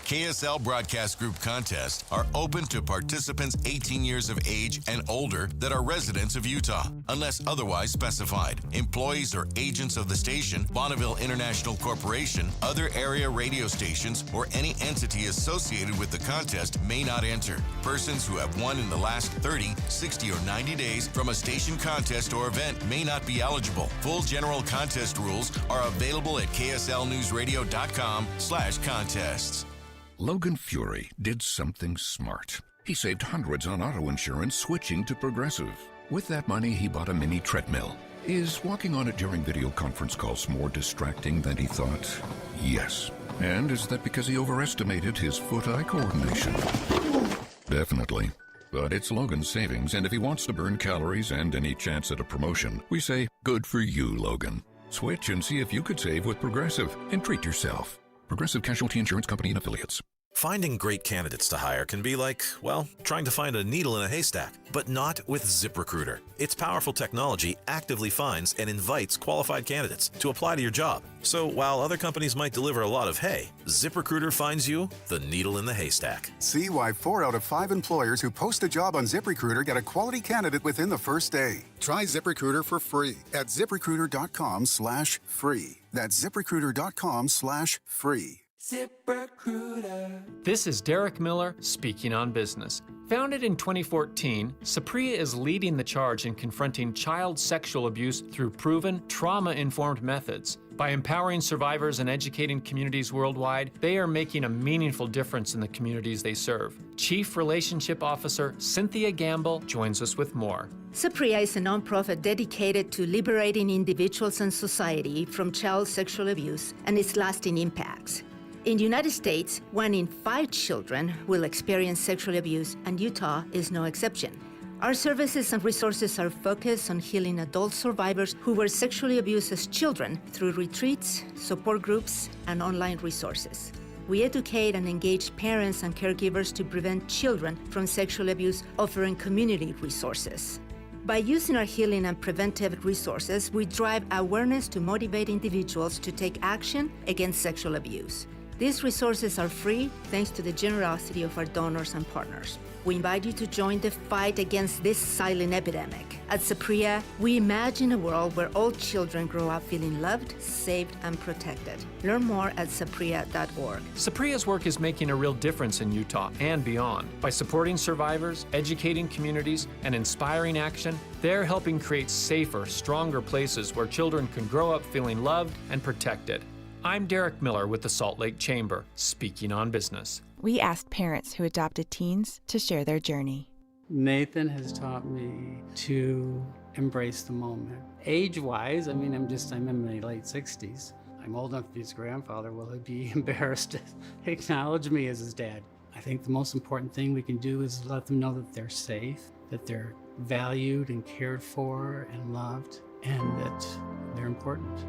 KSL Broadcast Group contests are open to participants 18 years of age and older that are residents of Utah, unless otherwise specified. Employees or agents of the station, Bonneville International Corporation, other area radio stations, or any entity associated with the contest may not enter. Persons who have won in the last 30, 60, or 90 days from a station contest or event may not be eligible. Full general contest rules are available at kslnewsradio.com/contests. Logan Fury did something smart. He saved hundreds on auto insurance switching to Progressive. With that money, he bought a mini treadmill. Is walking on it during video conference calls more distracting than he thought? Yes. And is that because he overestimated his foot-eye coordination? Definitely. But it's Logan's savings, and if he wants to burn calories and any chance at a promotion, we say, good for you, Logan. Switch and see if you could save with Progressive and treat yourself. Progressive Casualty Insurance Company and Affiliates. Finding great candidates to hire can be like, well, trying to find a needle in a haystack, but not with ZipRecruiter. Its powerful technology actively finds and invites qualified candidates to apply to your job. So while other companies might deliver a lot of hay, ZipRecruiter finds you the needle in the haystack. See why 4 out of 5 employers who post a job on ZipRecruiter get a quality candidate within the first day. Try ZipRecruiter for free at ZipRecruiter.com/free. That's ZipRecruiter.com/free. ZipRecruiter. This is Derek Miller speaking on business. Founded in 2014, Sapria is leading the charge in confronting child sexual abuse through proven, trauma-informed methods. By empowering survivors and educating communities worldwide, they are making a meaningful difference in the communities they serve. Chief Relationship Officer Cynthia Gamble joins us with more. Sapria is a nonprofit dedicated to liberating individuals and society from child sexual abuse and its lasting impacts. In the United States, 1 in 5 children will experience sexual abuse, and Utah is no exception. Our services and resources are focused on healing adult survivors who were sexually abused as children through retreats, support groups, and online resources. We educate and engage parents and caregivers to prevent children from sexual abuse, offering community resources. By using our healing and preventive resources, we drive awareness to motivate individuals to take action against sexual abuse. These resources are free thanks to the generosity of our donors and partners. We invite you to join the fight against this silent epidemic. At Sapria, we imagine a world where all children grow up feeling loved, saved, and protected. Learn more at sapria.org. Sapria's work is making a real difference in Utah and beyond. By supporting survivors, educating communities, and inspiring action, they're helping create safer, stronger places where children can grow up feeling loved and protected. I'm Derek Miller with the Salt Lake Chamber, speaking on business. We asked parents who adopted teens to share their journey. Nathan has taught me to embrace the moment. Age-wise, I'm in my late 60s. I'm old enough to be his grandfather. Will he be embarrassed to acknowledge me as his dad? I think the most important thing we can do is let them know that they're safe, that they're valued and cared for and loved, and that they're important.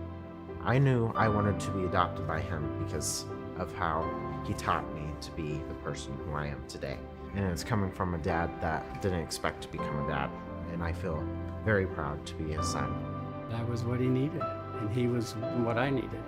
I knew I wanted to be adopted by him because of how he taught me to be the person who I am today. And it's coming from a dad that didn't expect to become a dad, and I feel very proud to be his son. I was what he needed, and he was what I needed.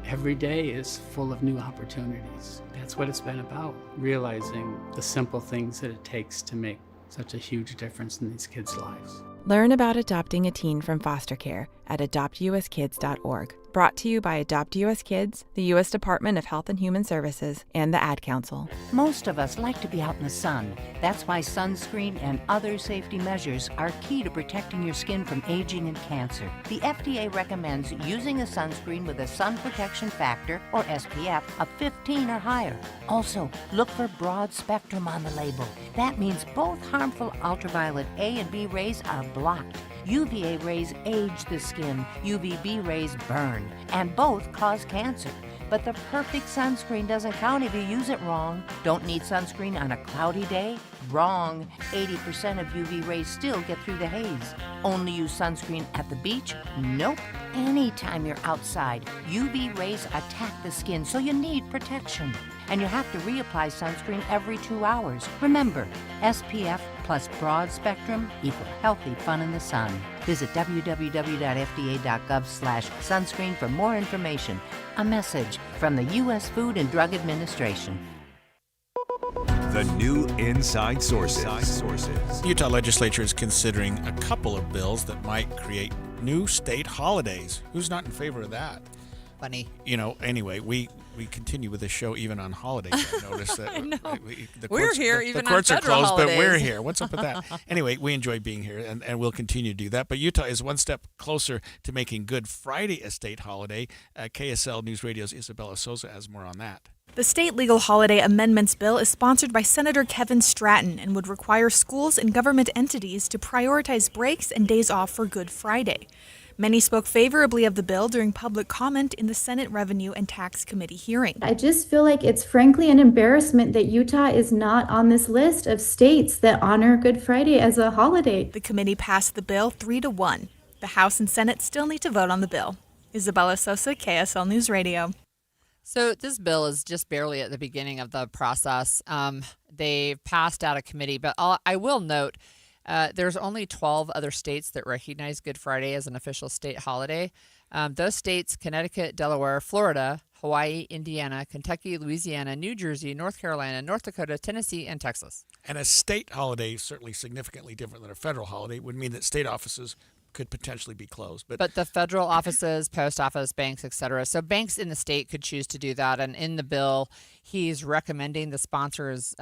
Every day is full of new opportunities. That's what it's been about, realizing the simple things that it takes to make such a huge difference in these kids' lives. Learn about adopting a teen from foster care at adoptuskids.org. Brought to you by Adopt US Kids, the U.S. Department of Health and Human Services, and the Ad Council. Most of us like to be out in the sun. That's why sunscreen and other safety measures are key to protecting your skin from aging and cancer. The FDA recommends using a sunscreen with a sun protection factor, or SPF, of 15 or higher. Also, look for broad spectrum on the label. That means both harmful ultraviolet A and B rays are blocked. UVA rays age the skin, UVB rays burn, and both cause cancer. But the perfect sunscreen doesn't count if you use it wrong. Don't need sunscreen on a cloudy day? Wrong. 80% of UV rays still get through the haze. Only use sunscreen at the beach? Nope. Anytime you're outside, UV rays attack the skin, so you need protection. And you have to reapply sunscreen every 2 hours. Remember, SPF plus broad spectrum equal healthy fun in the sun. Visit www.fda.gov/sunscreen for more information. A message from the U.S. Food and Drug Administration. The new Inside Sources. Utah legislature is considering a couple of bills that might create new state holidays. Who's not in favor of that? Funny. Anyway, we continue with the show even on holidays. I noticed that. I know. We're here even the courts on are closed, federal but we're holidays. here. What's up with that? Anyway, we enjoy being here, and we'll continue to do that. But Utah is one step closer to making Good Friday a state holiday. KSL News Radio's Isabella Souza has more on that. The state legal holiday amendments bill is sponsored by Senator Kevin Stratton and would require schools and government entities to prioritize breaks and days off for Good Friday. Many spoke favorably of the bill during public comment in the Senate Revenue and Tax Committee hearing. I just feel like it's frankly an embarrassment that Utah is not on this list of states that honor Good Friday as a holiday. The committee passed the bill 3-1. The House and Senate still need to vote on the bill. Isabella Sosa, KSL News Radio. So this bill is just barely at the beginning of the process. They've passed out of committee, but I will note there's only 12 other states that recognize Good Friday as an official state holiday. Those states: Connecticut, Delaware, Florida, Hawaii, Indiana, Kentucky, Louisiana, New Jersey, North Carolina, North Dakota, Tennessee, and Texas. And a state holiday, certainly significantly different than a federal holiday, would mean that state offices could potentially be closed. But the federal offices, post office, banks, etc. So banks in the state could choose to do that. And in the bill, he's recommending, the sponsor is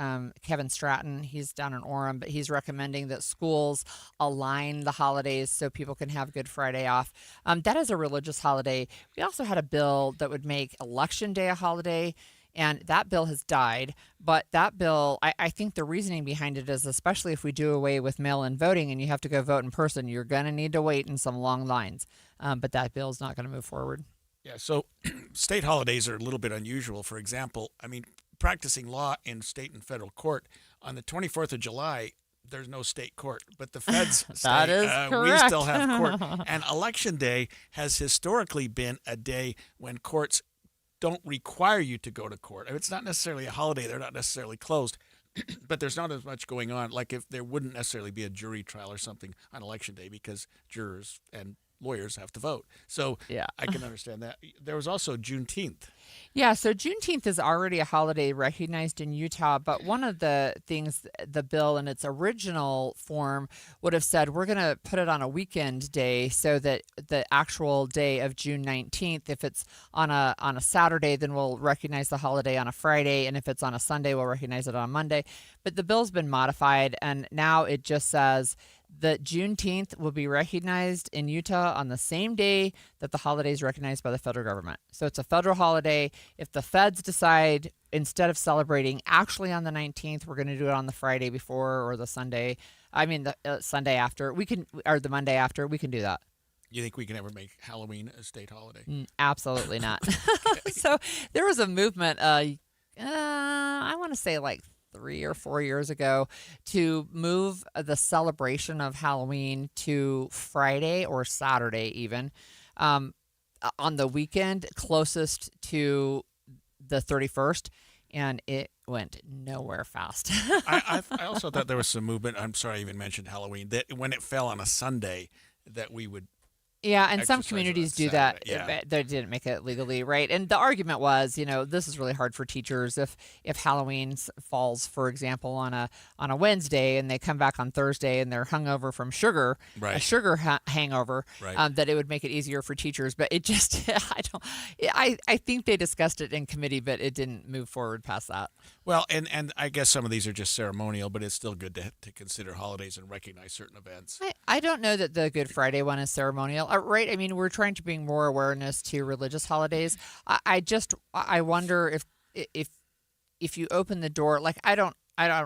Kevin Stratton. He's down in Orem, but he's recommending that schools align the holidays so people can have Good Friday off. That is a religious holiday. We also had a bill that would make Election Day a holiday. And that bill has died. But that bill, I think the reasoning behind it is, especially if we do away with mail-in voting and you have to go vote in person, you're going to need to wait in some long lines. But that bill is not going to move forward. Yeah, so state holidays are a little bit unusual. For example, practicing law in state and federal court, on the 24th of July, there's no state court, but the feds That say is we correct. still have court. And Election Day has historically been a day when courts don't require you to go to court. It's not necessarily a holiday. They're not necessarily closed, but there's not as much going on. Like if there wouldn't necessarily be a jury trial or something on Election Day because jurors and lawyers have to vote. So yeah. I can understand that. There was also Juneteenth. Yeah, so Juneteenth is already a holiday recognized in Utah, but one of the things, the bill in its original form would have said we're going to put it on a weekend day so that the actual day of June 19th, if it's on a Saturday, then we'll recognize the holiday on a Friday, and if it's on a Sunday, we'll recognize it on Monday. But the bill's been modified, and now it just says that Juneteenth will be recognized in Utah on the same day that the holiday is recognized by the federal government. So it's a federal holiday. If the feds decide, instead of celebrating actually on the 19th, we're going to do it on the Friday before or the Sunday, the Sunday after, or the Monday after, we can do that. You think we can ever make Halloween a state holiday? Absolutely not. So there was a movement, I want to say like 3 or 4 years ago, to move the celebration of Halloween to Friday or Saturday even, on the weekend closest to the 31st, and it went nowhere fast. I also thought there was some movement, I'm sorry I even mentioned Halloween, that when it fell on a Sunday that we would Yeah, and some exercise communities on do that. Saturday. Yeah. They didn't make it legally, right? And the argument was, this is really hard for teachers if Halloween falls, for example, on a Wednesday, and they come back on Thursday and they're hungover from sugar, Right. a sugar hangover, Right. that it would make it easier for teachers. But it just, I think they discussed it in committee, but it didn't move forward past that. Well, and I guess some of these are just ceremonial, but it's still good to consider holidays and recognize certain events. I don't know that the Good Friday one is ceremonial, right? I mean, we're trying to bring more awareness to religious holidays. I wonder if you open the door, like I don't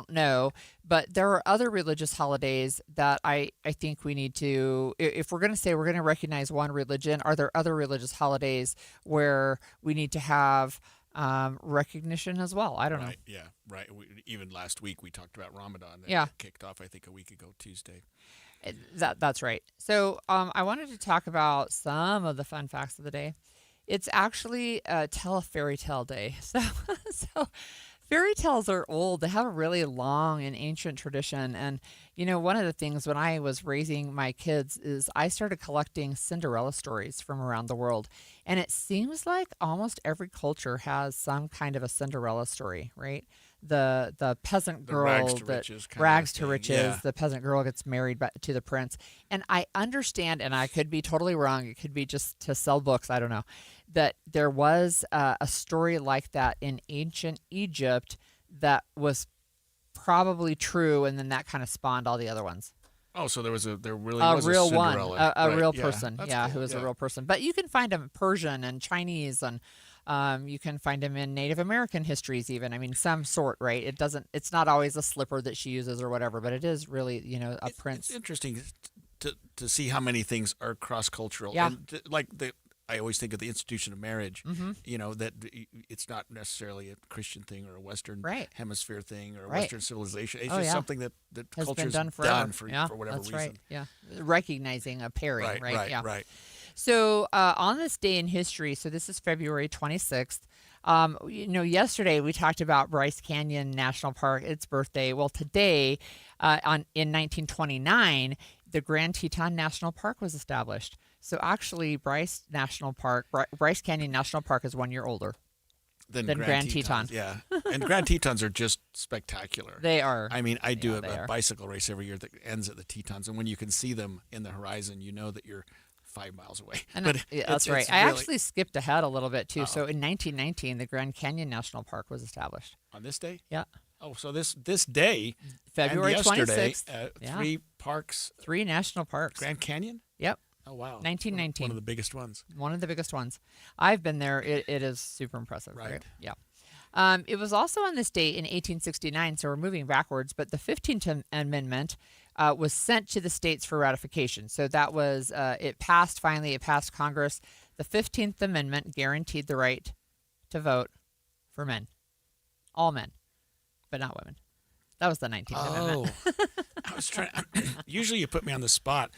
know, but there are other religious holidays that I think we need to, if we're going to say we're going to recognize one religion, are there other religious holidays where we need to have recognition as well? I don't know. Yeah, right. Even last week we talked about Ramadan. That Yeah. kicked off, I think, a week ago Tuesday. That's right. So I wanted to talk about some of the fun facts of the day. It's actually Tell a Fairy Tale Day. So fairy tales are old. They have a really long and ancient tradition. And, one of the things when I was raising my kids is I started collecting Cinderella stories from around the world. And it seems like almost every culture has some kind of a Cinderella story, right? The peasant girl rags to riches. Yeah. The peasant girl gets married to the prince. And I understand, and I could be totally wrong. It could be just to sell books. I don't know. That there was a story like that in ancient Egypt that was probably true, and then that kind of spawned all the other ones. Oh, so there really A was real a Cinderella. one, a Right, real yeah, person, that's who cool, was a yeah. real person. But you can find them in Persian and Chinese, and you can find them in Native American histories even. I mean, some sort, right? It's not always a slipper that she uses or whatever, but it is really, a prince. It's interesting to see how many things are cross-cultural. Yeah. And I always think of the institution of marriage, that it's not necessarily a Christian thing or a Western hemisphere thing or a Western civilization. It's just something that has culture been has done forever. for whatever that's reason. Right. Yeah, recognizing a pairing, right? Yeah. Right. So on this day in history, so this is February 26th. Yesterday we talked about Bryce Canyon National Park, its birthday. Well, today, in 1929, the Grand Teton National Park was established. So actually, Bryce Canyon National Park is 1 year older than Grand Teton. Yeah, and Grand Tetons are just spectacular. They are. I mean, I do a bicycle race every year that ends at the Tetons, and when you can see them in the horizon, you know that you're 5 miles away. And but that's right. I actually skipped ahead a little bit too. So in 1919, the Grand Canyon National Park was established. On this day? Yeah. Oh, so this day, February and yesterday, 26th. 3 parks. 3 national parks. Grand Canyon? Yep. Oh, wow. 1919. One of the biggest ones. One of the biggest ones. I've been there. It is super impressive. Right. Yeah. It was also on this date in 1869, so we're moving backwards, but the 15th Amendment was sent to the states for ratification. So that was, it passed Congress. The 15th Amendment guaranteed the right to vote for men. All men, but not women. That was the 19th Amendment. I was trying. Usually you put me on the spot.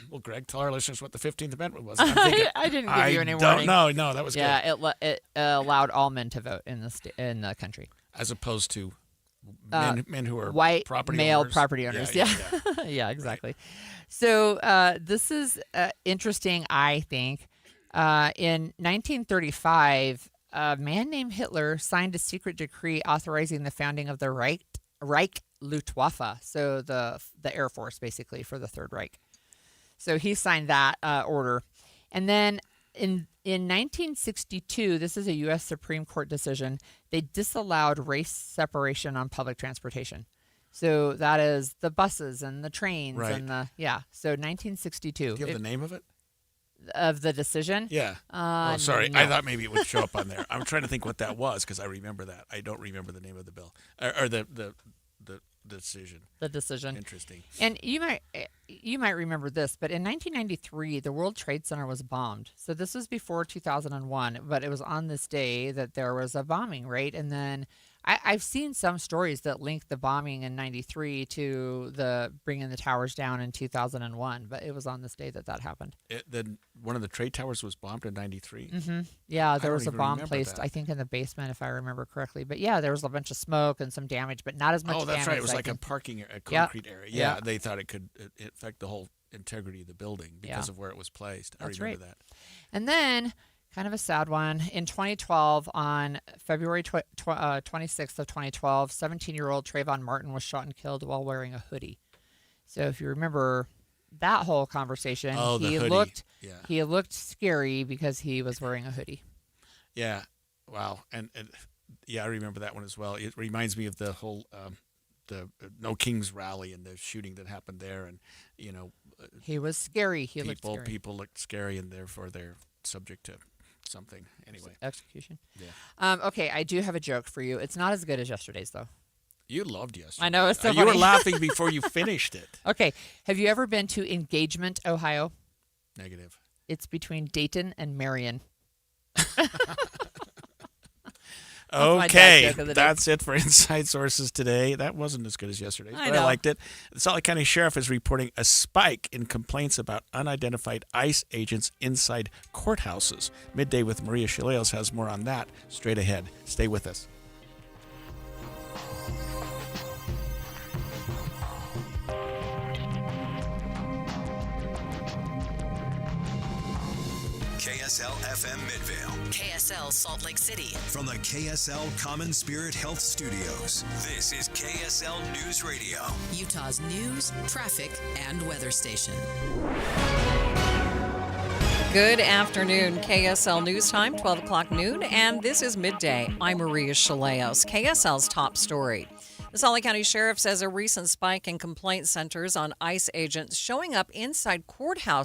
Well, Greg, tell our listeners what the 15th Amendment was. I'm thinking, I didn't give you any warning. warning. No, that was good. Yeah, it allowed all men to vote in the country. As opposed to men who are white property male owners. property owners. Yeah. Yeah, exactly. Right. So this is interesting, I think. In 1935, a man named Hitler signed a secret decree authorizing the founding of the Reich Luftwaffe, so the Air Force, basically, for the Third Reich. So he signed that order. And then in 1962, this is a U.S. Supreme Court decision, they disallowed race separation on public transportation. So that is the buses and the trains and So 1962. Do you have the name of it? Of the decision? Yeah. Sorry. No. I thought maybe it would show up on there. I'm trying to think what that was because I remember that. I don't remember the name of the bill or the decision. The decision. Interesting. And you might remember this, but in 1993, the World Trade Center was bombed. So this was before 2001, but it was on this day that there was a bombing, right? And then I've seen some stories that link the bombing in 93 to the bringing the towers down in 2001, but it was on this day that happened. Then one of the trade towers was bombed in 93? Mm-hmm. Yeah, there was a bomb placed, I think, in the basement, if I remember correctly. But yeah, there was a bunch of smoke and some damage, but not as much damage. Oh, that's right. It was like a concrete area. Yeah, they thought it could affect the whole integrity of the building because of where it was placed. That's I remember that. And then, kind of a sad one, in 2012, on February 26th of 2012, 17-year-old Trayvon Martin was shot and killed while wearing a hoodie. So if you remember that whole conversation, he looked scary because he was wearing a hoodie. Yeah. Wow. And I remember that one as well. It reminds me of the whole the No Kings rally and the shooting that happened there, and he was scary. Looked scary. People looked scary, and therefore they're subject to something. Anyway, execution. Yeah. Okay, I do have a joke for you. It's not as good as yesterday's, though. You loved yesterday. I know, it's so You funny. were laughing before you finished it. Okay, have you ever been to Engagement, Ohio? I'll find that Okay, joke of the day. that's it for Inside Sources today. That wasn't as good as yesterday's, I but I know. liked it. The Salt Lake County Sheriff is reporting a spike in complaints about unidentified ICE agents inside courthouses. Midday with Maria Chaleos has more on that straight ahead. Stay with us. KSL FM Midvale. KSL Salt Lake City. From the KSL Common Spirit Health Studios, this is KSL News Radio. Utah's news, traffic, and weather station. Good afternoon, KSL News Time, 12 o'clock noon, and this is Midday. I'm Maria Chaleos, KSL's top story. The Salt Lake County Sheriff says a recent spike in complaint centers on ICE agents showing up inside courthouses